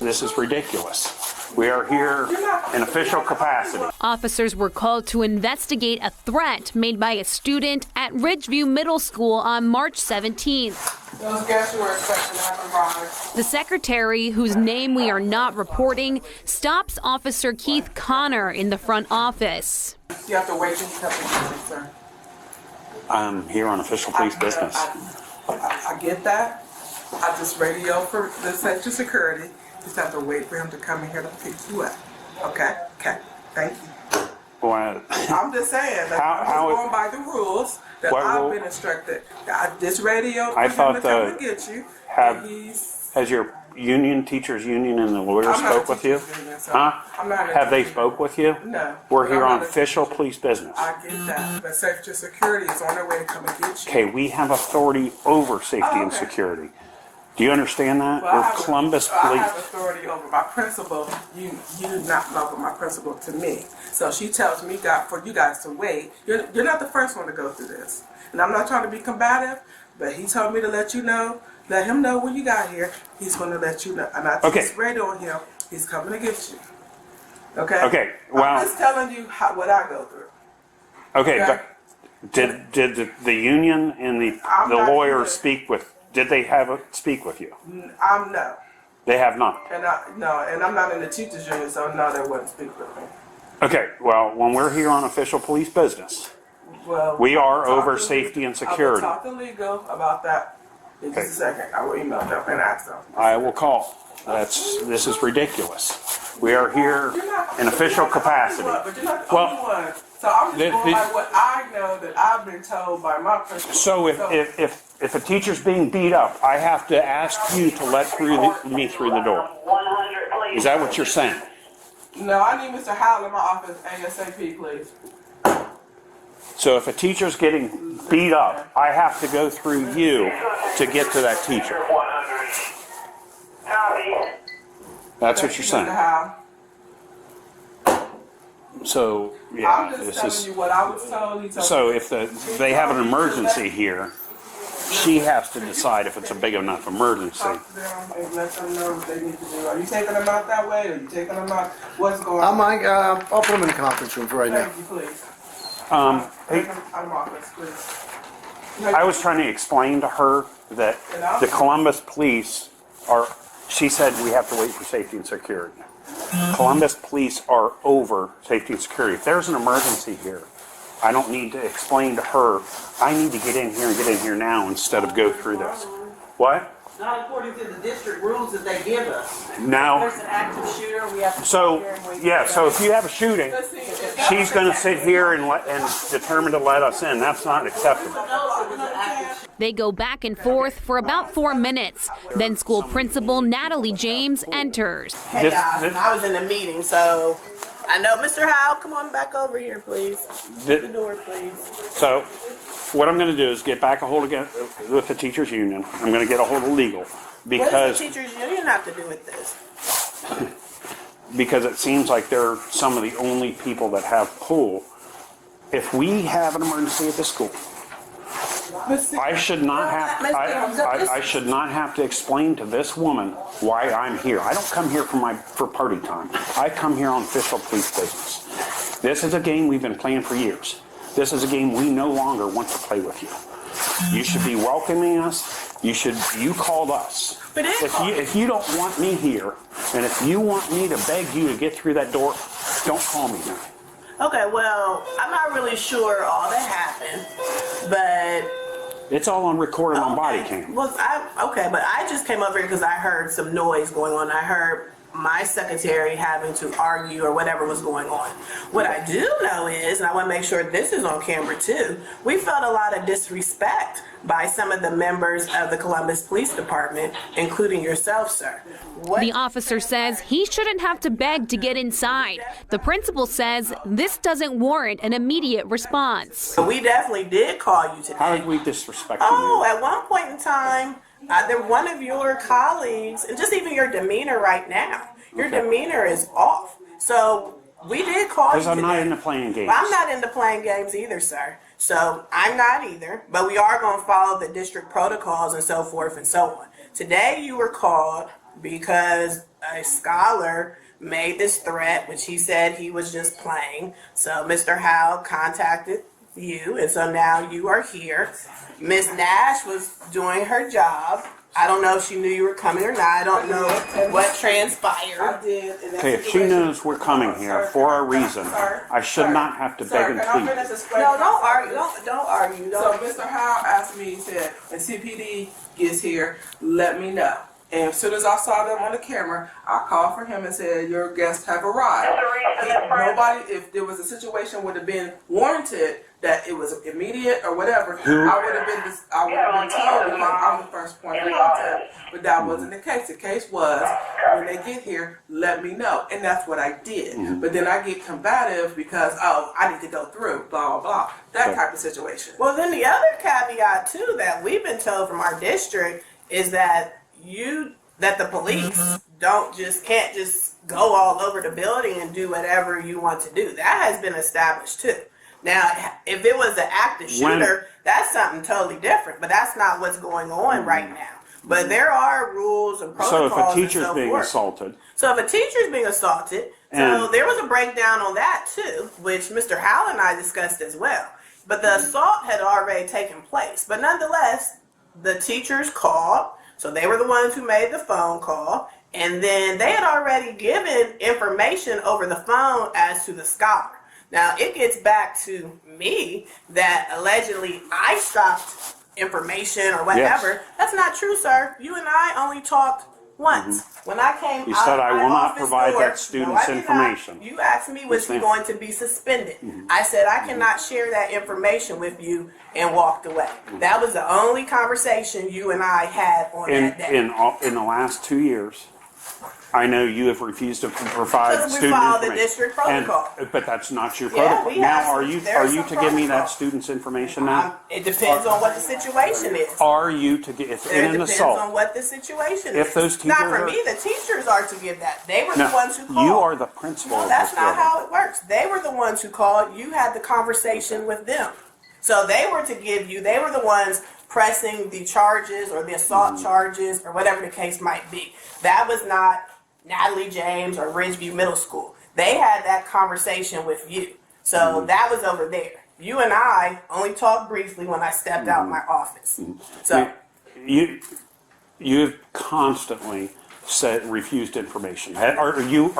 This is ridiculous. We are here in official capacity. Officers were called to investigate a threat made by a student at Ridgeview Middle School on March 17th. Those guests who were expecting have arrived. The secretary, whose name we are not reporting, stops Officer Keith Connor in the front office. You have to wait till you come in, sir. I'm here on official police business. I get that. I just radio for the safety security. Just have to wait for him to come in here to pick you up. Okay? Okay. Thank you. Well, I'm just saying that I'm just going by the rules that I've been instructed. This radio for him to come and get you. Has your union, teachers union, and the lawyers spoke with you? Union, so Huh? I'm not Have they spoke with you? No. We're here I'm on not official police business. I get that. But safety security is on their way to come and get you. Okay, we have authority over safety and okay. security. Do you understand that? Well, We're Columbus I Police. have authority over my principal. You do not over my principal to me. So she tells me for you guys to wait. You're not the first one to go through this. And I'm not trying to be combative, but he told me to let you know. Let him know when you got here. He's going to let you know. And I just radioed him. He's coming to get you. Okay? Okay, well. I'm just telling you what I go through. Okay, but did the union and the lawyers speak with? Did they speak with you? No. They have not. And I'm not in the teachers union, so no, they wouldn't speak with me. Okay, well, when we're here on official police business, we are over safety and security. I will talk to legal about that in just a second. I will email them and ask them. I will call. This is ridiculous. We are here in official capacity. But you're not the only one. So I'm just going by what I know that I've been told by my principal. So if a teacher's being beat up, I have to ask you to let me through the door. Is that what you're saying? No, I need Mr. Howell in my office ASAP, please. So if a teacher's getting beat up, I have to go through you to get to that teacher. That's what you're saying. So yeah, I'm just telling you what I was told. So if they have an emergency here, she has to decide if it's a big enough emergency. Talk to them and let them know what they need to do. Are you taking them out that way, or are you taking them out? What's going on? I'll put them in the conference room for right now. Thank you, please. Hey, I'm office, please. I was trying to explain to her that the Columbus police are. She said we have to wait for safety and security. Columbus police are over safety and security. If there's an emergency here, I don't need to explain to her. I need to get in here and get in here now instead of go through this. What? Not according to the district rules that they give us. Now. There's an active shooter. We have to. So yeah. So if you have a shooting, she's going to sit here and determine to let us in. That's not acceptable. They go back and forth for about 4 minutes. Then school principal Natalie James enters. Hey guys, I was in a meeting, so I know Mr. Howell. Come on back over here, please. The door, please. So what I'm going to do is get back a hold again with the teachers union. I'm going to get a hold of legal because. What does the teachers union have to do with this? Because it seems like they're some of the only people that have pull. If we have an emergency at the school, I should not have. I should not have to explain to this woman why I'm here. I don't come here for party time. I come here on official police business. This is a game we've been playing for years. This is a game we no longer want to play with you. You should be welcoming us. You called us. If you don't want me here, and if you want me to beg you to get through that door, don't call me now. Okay, well, I'm not really sure all that happened, but it's all on recorded on body cam. Well, but I just came over here because I heard some noise going on. I heard my secretary having to argue or whatever was going on. What I do know is, and I want to make sure this is on camera too, we felt a lot of disrespect by some of the members of the Columbus Police Department, including yourself, sir. The officer says he shouldn't have to beg to get inside. The principal says this doesn't warrant an immediate response. We definitely did call you today. How did we disrespect you? Oh, at one point in time, one of your colleagues, and just even your demeanor right now, your demeanor is off. So we did call you because I'm not into playing games. I'm not into playing games either, sir. So I'm not either. But we are going to follow the district protocols and so forth and so on. Today you were called because a scholar made this threat, which he said he was just playing. So Mr. Howe contacted you, and so now you are here. Miss Nash was doing her job. I don't know if she knew you were coming or not. I don't know what transpired. I did. in that Okay, if she situation. knows we're coming here for a reason, I should not have to beg and Sir, can I plead. finish explaining No, don't myself? argue. Don't argue. So Don't. Mr. Howe asked me, he said, when CPD gets here, let me know. And as soon as I saw them on the camera, I called for him and said, your guests have arrived. Nobody, if there was a situation would have been warranted that it was immediate or whatever, I would have been told because I'm the first point of contact. But that wasn't the case. The case was, when they get here, let me know. And that's what I did. But then I get combative because, oh, I need to go through, blah, blah, blah. That type of situation. Well, then the other caveat too that we've been told from our district is that the police can't just go all over the building and do whatever you want to do. That has been established too. Now, if it was an active shooter, that's something totally different. But that's not what's going on right now. But there are rules and So protocols. if a teacher's and so being forth. assaulted, So if a teacher's being assaulted, so And- there was a breakdown on that too, which Mr. Howell and I discussed as well. But the assault had already taken place. But nonetheless, the teachers called, so they were the ones who made the phone call, and then they had already given information over the phone as to the scholar. Now it gets back to me that allegedly I stopped information or whatever. Yes. That's not true, sir. You and I only talked once. When I came You out said, of "I my will not office provide door," that student's I did information. not. You asked me, was Yes, he ma'am. going to be suspended? I said, I cannot share that information with you, and walked away. That was the only conversation you and I had on that day. in the last 2 years, I know you have refused to provide Because we student followed the information. district protocol. But that's not your Yeah, protocol. we have Now, are some- you there's to some give me that protocol. student's information now? It depends on what the situation is. Are you to get, if It in an depends assault, on what the situation If is. those Not teachers for are- me, the teachers are to give that. They were the no, ones who called. you are the principal No, of that's this not building. how it works. They were the ones who called. You had the conversation with them. So they were to give you, they were the ones pressing the charges or the assault charges or whatever the case might be. That was not Natalie James or Ridgeview Middle School. They had that conversation with you. So that was over there. You and I only talked briefly when I stepped out my office. So You've constantly said refused information. Are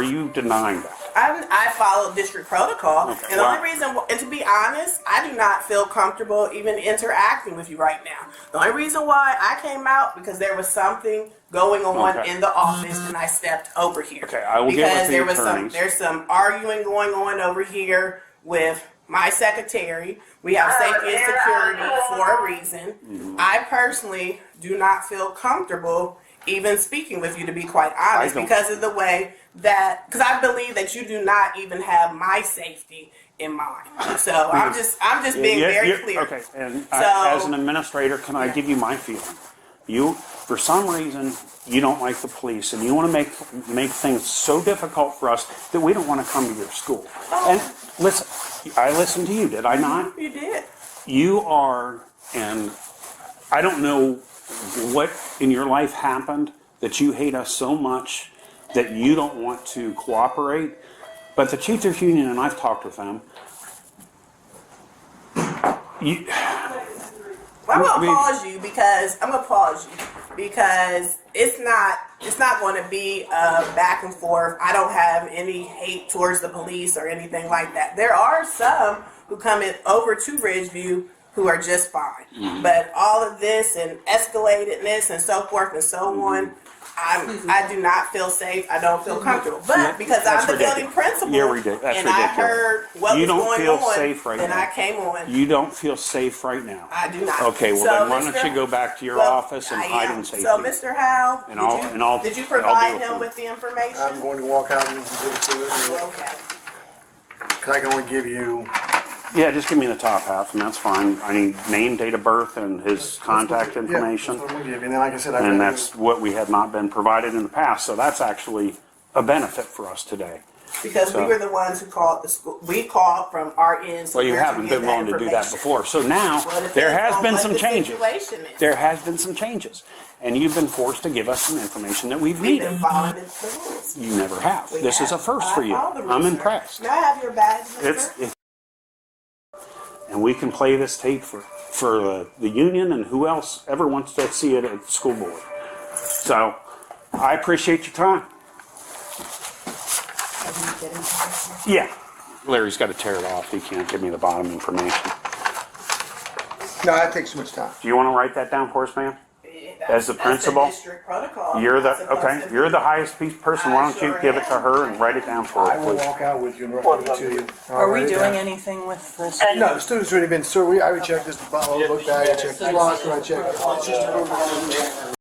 you denying that? I follow district protocol, Okay, and the wow. only reason, and to be honest, I do not feel comfortable even interacting with you right now. The only reason why I came out because there was something going on Okay. in the office, and I stepped over here. Okay, I will get because with the there was attorneys. there's some arguing going on over here with my secretary. We have safety and security for a reason. Mm-hmm. I personally do not feel comfortable even speaking with you, to be quite honest, don't- because of the way that, because I believe that you do not even have my safety in mind. So I'm just being very clear. Okay, and So- as an administrator, can I give you my feeling? You, for some reason, you don't like the police, and you want to make things so difficult for us that we don't want to come to your school. And listen, I listened to you, did I not? You did. You are, and I don't know what in your life happened that you hate us so much that you don't want to cooperate. But the teachers union, and I've talked with them, I'm gonna I mean- pause you because it's not going to be a back and forth. I don't have any hate towards the police or anything like that. There are some who come in over to Ridgeview who are just fine, but all of this and escalatedness and so forth and so on. I do not feel safe. I don't feel comfortable. But because I'm That's the ridiculous. building principal You're ridiculous. That's and I ridiculous. heard what You was don't going feel on, safe right then now. I came on. you don't feel safe right now. I do not. Okay, well So, then why don't Mr. you go back to your Well, office and I hide am. in safety? So, Mr. Howe, And I'll- did you I'll provide deal with him him. with the information? I'm going to walk out and give it to you. Okay. Cause I can only give you, Yeah, just give me the top half, and that's fine. I need name, date of birth, and his contact yeah, information. that's what I'm gonna give you. And then like I said, And that's what we had not been provided in the past, so that's actually a benefit for us today. Because So- we were the ones who called the school. We called from our end. so Well, you where to haven't get been willing to do that information. before. So now, Well, it there depends has on been what some the changes. situation is. There has been some changes. And you've been forced to give us some information that we've We've needed. been following the rules. You never have. We This is a have. first I for you. follow the rules, I'm sir. impressed. May I have your badge, mister? It's, and we can play this tape for the union and who else ever wants to see it at the school board. So, I appreciate your time. Yeah. Larry's got to tear it off. He can't give me the bottom information. No, that takes too much time. Do you want to write that down for us, ma'am? As the principal? That's the district protocol. You're the, That's supposed okay, to you're be. the highest person. Why don't you give it to her and write it down for I her, will please? walk out with you and write it to you. Are we doing anything with this? No, the student's already been, sir, I would check this, book bag, I checked the locker, I checked.